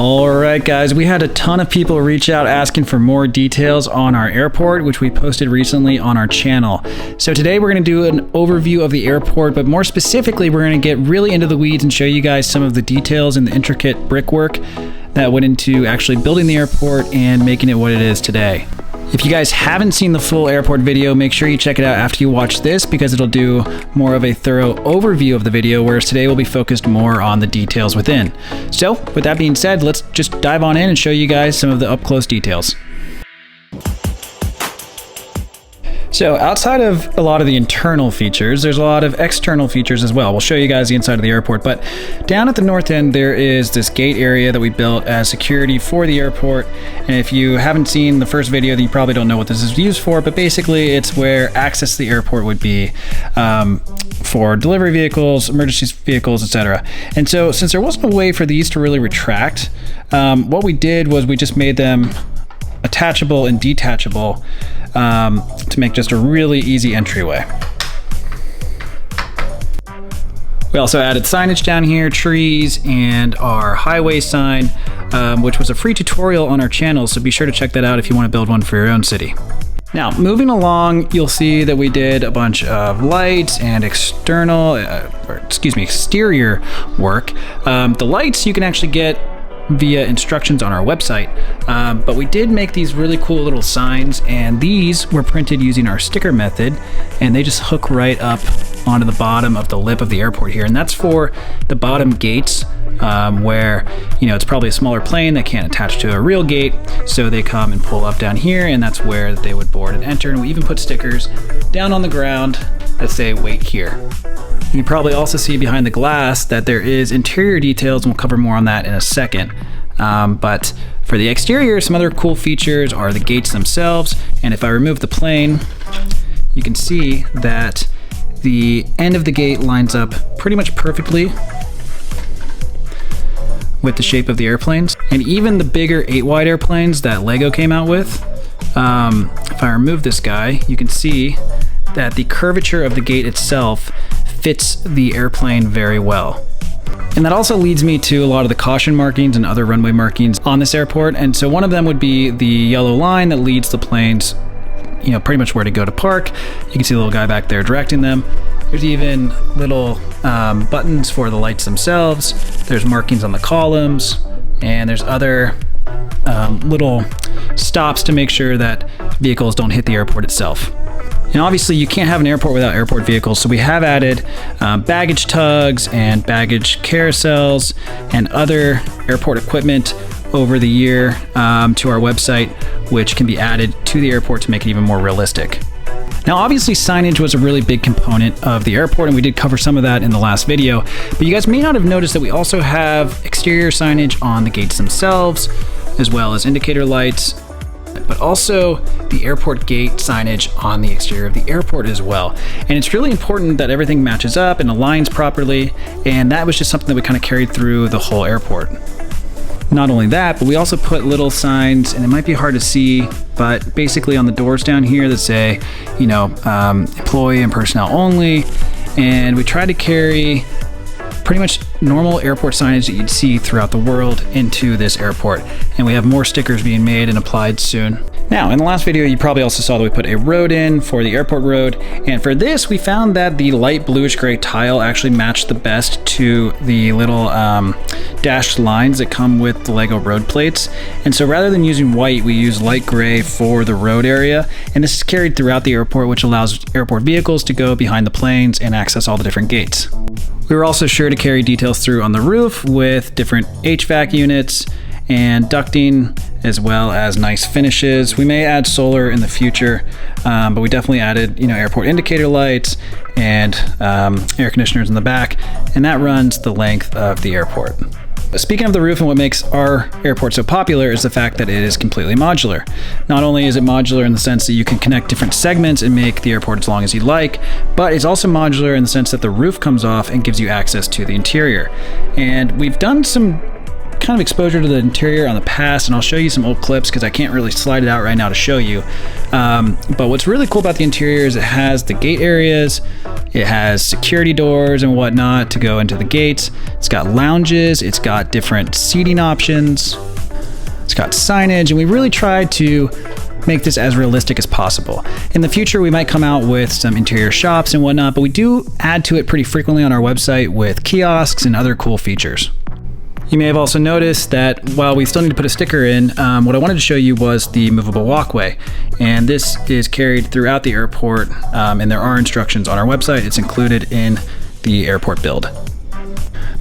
Alright guys, we had a ton of people reach out asking for more details on our airport, which we posted recently on our channel. So today we're going to do an overview of the airport, but more specifically we're going to get really into the weeds and show you guys some of the details and the intricate brickwork that went into actually building the airport and making it what it is today. If you guys haven't seen the full airport video, make sure you check it out after you watch this because it'll do more of a thorough overview of the video, whereas today will be focused more on the details within. So with that being said, let's just dive on in and show you guys some of the up close details. So outside of a lot of the internal features, there's a lot of external features as well. We'll show you guys the inside of the airport, but down at the north end, there is this gate area that we built as security for the airport. And if you haven't seen the first video, then you probably don't know what this is used for, but basically it's where access to the airport would be for delivery vehicles, emergency vehicles, etc. And so since there wasn't a way for these to really retract, what we did was we just made them attachable and detachable to make just a really easy entryway. We also added signage down here, trees, and our highway sign, which was a free tutorial on our channel, so be sure to check that out if you want to build one for your own city. Now, moving along, you'll see that we did a bunch of lights and exterior work. The lights you can actually get via instructions on our website, but we did make these really cool little signs, and these were printed using our sticker method, and they just hook right up onto the bottom of the lip of the airport here, and that's for the bottom gates where, you know, it's probably a smaller plane that can't attach to a real gate, so they come and pull up down here, and that's where they would board and enter. And we even put stickers down on the ground that say wait here. You can probably also see behind the glass that there is interior details, and we'll cover more on that in a second. But for the exterior, some other cool features are the gates themselves. And if I remove the plane, you can see that the end of the gate lines up pretty much perfectly with the shape of the airplanes. And even the bigger 8-wide airplanes that Lego came out with, if I remove this guy, you can see that the curvature of the gate itself fits the airplane very well. And that also leads me to a lot of the caution markings and other runway markings on this airport. And so one of them would be the yellow line that leads the planes, you know, pretty much where to go to park. You can see the little guy back there directing them. There's even little buttons for the lights themselves. There's markings on the columns, and there's other little stops to make sure that vehicles don't hit the airport itself. And obviously you can't have an airport without airport vehicles, so we have added baggage tugs and baggage carousels and other airport equipment over the year to our website, which can be added to the airport to make it even more realistic. Now obviously signage was a really big component of the airport, and we did cover some of that in the last video, but you guys may not have noticed that we also have exterior signage on the gates themselves, as well as indicator lights, but also the airport gate signage on the exterior of the airport as well. And it's really important that everything matches up and aligns properly, and that was just something that we kind of carried through the whole airport. Not only that, but we also put little signs, and it might be hard to see, but basically on the doors down here that say, you know, employee and personnel only, and we try to carry pretty much normal airport signage that you'd see throughout the world into this airport. And we have more stickers being made and applied soon. Now, in the last video, you probably also saw that we put a road in for the airport road. And for this, we found that the light bluish gray tile actually matched the best to the little dashed lines that come with the Lego road plates. And so rather than using white, we use light gray for the road area. And this is carried throughout the airport, which allows airport vehicles to go behind the planes and access all the different gates. We were also sure to carry details through on the roof with different HVAC units and ducting, as well as nice finishes. We may add solar in the future, but we definitely added, you know, airport indicator lights and air conditioners in the back, and that runs the length of the airport. Speaking of the roof, and what makes our airport so popular is the fact that it is completely modular. Not only is it modular in the sense that you can connect different segments and make the airport as long as you'd like, but it's also modular in the sense that the roof comes off and gives you access to the interior. And we've done some kind of exposure to the interior on the past, and I'll show you some old clips because I can't really slide it out right now to show you. But what's really cool about the interior is it has the gate areas, it has security doors and whatnot to go into the gates. It's got lounges, it's got different seating options, it's got signage, and we really tried to make this as realistic as possible. In the future, we might come out with some interior shops and whatnot, but we do add to it pretty frequently on our website with kiosks and other cool features. You may have also noticed that while we still need to put a sticker in, what I wanted to show you was the movable walkway. And this is carried throughout the airport, and there are instructions on our website. It's included in the airport build.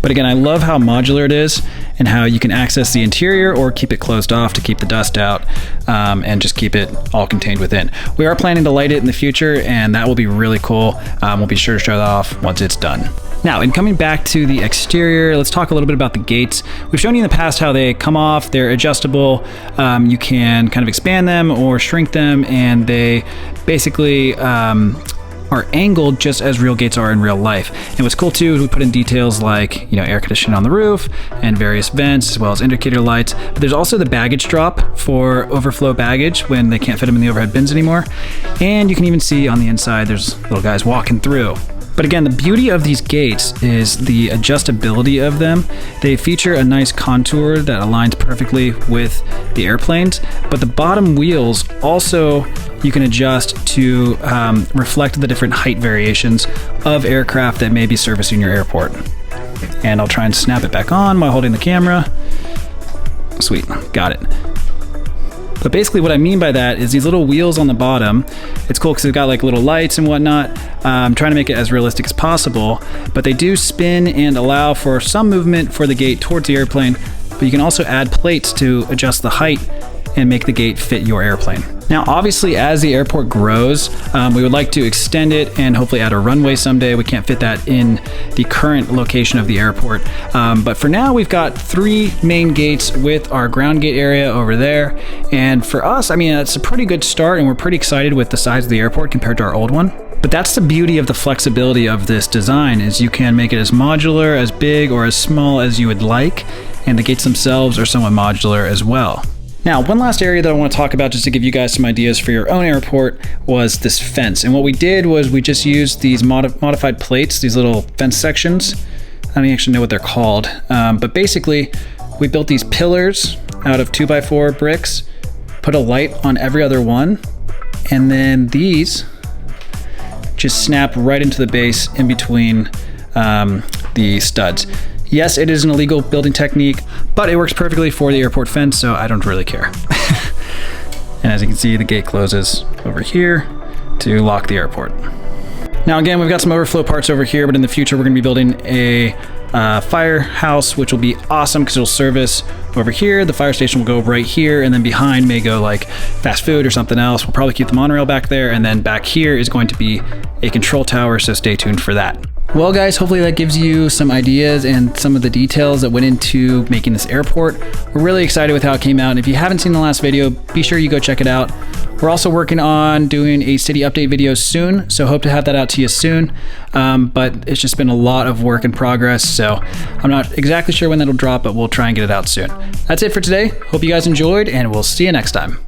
But again, I love how modular it is and how you can access the interior or keep it closed off to keep the dust out, and just keep it all contained within. We are planning to light it in the future, and that will be really cool. We'll be sure to show that off once it's done. Now, in coming back to the exterior, let's talk a little bit about the gates. We've shown you in the past how they come off, they're adjustable. You can kind of expand them or shrink them, and they basically are angled just as real gates are in real life. And what's cool too is we put in details like, air conditioning on the roof and various vents, as well as indicator lights. But there's also the baggage drop for overflow baggage when they can't fit them in the overhead bins anymore. And you can even see on the inside, there's little guys walking through. But again, the beauty of these gates is the adjustability of them. They feature a nice contour that aligns perfectly with the airplanes, but the bottom wheels also you can adjust to reflect the different height variations of aircraft that may be servicing your airport. And I'll try and snap it back on while holding the camera. Sweet, got it. But basically what I mean by that is these little wheels on the bottom, it's cool because they've got like little lights and whatnot. I'm trying to make it as realistic as possible, but they do spin and allow for some movement for the gate towards the airplane, but you can also add plates to adjust the height and make the gate fit your airplane. Now, obviously, as the airport grows, we would like to extend it and hopefully add a runway someday. We can't fit that in the current location of the airport. But for now, we've got 3 main gates with our ground gate area over there. And for us, I mean, it's a pretty good start, and we're pretty excited with the size of the airport compared to our old one. But that's the beauty of the flexibility of this design, is you can make it as modular, as big, or as small as you would like. And the gates themselves are somewhat modular as well. Now, one last area that I want to talk about just to give you guys some ideas for your own airport was this fence. And what we did was we just used these modified plates, these little fence sections. I don't actually know what they're called. But basically, we built these pillars out of 2x4 bricks, put a light on every other one, and then these just snap right into the base in between the studs. Yes, it is an illegal building technique, but it works perfectly for the airport fence, so I don't really care. And as you can see, the gate closes over here to lock the airport. Now again, we've got some overflow parts over here, but in the future we're going to be building a firehouse, which will be awesome because it'll service over here. The fire station will go right here, and then behind may go like fast food or something else. We'll probably keep the monorail back there, and then back here is going to be a control tower, so stay tuned for that. Well guys, hopefully that gives you some ideas and some of the details that went into making this airport. We're really excited with how it came out, and if you haven't seen the last video, be sure you go check it out. We're also working on doing a city update video soon, so hope to have that out to you soon. But it's just been a lot of work in progress, so I'm not exactly sure when that'll drop, but we'll try and get it out soon. That's it for today. Hope you guys enjoyed, and we'll see you next time.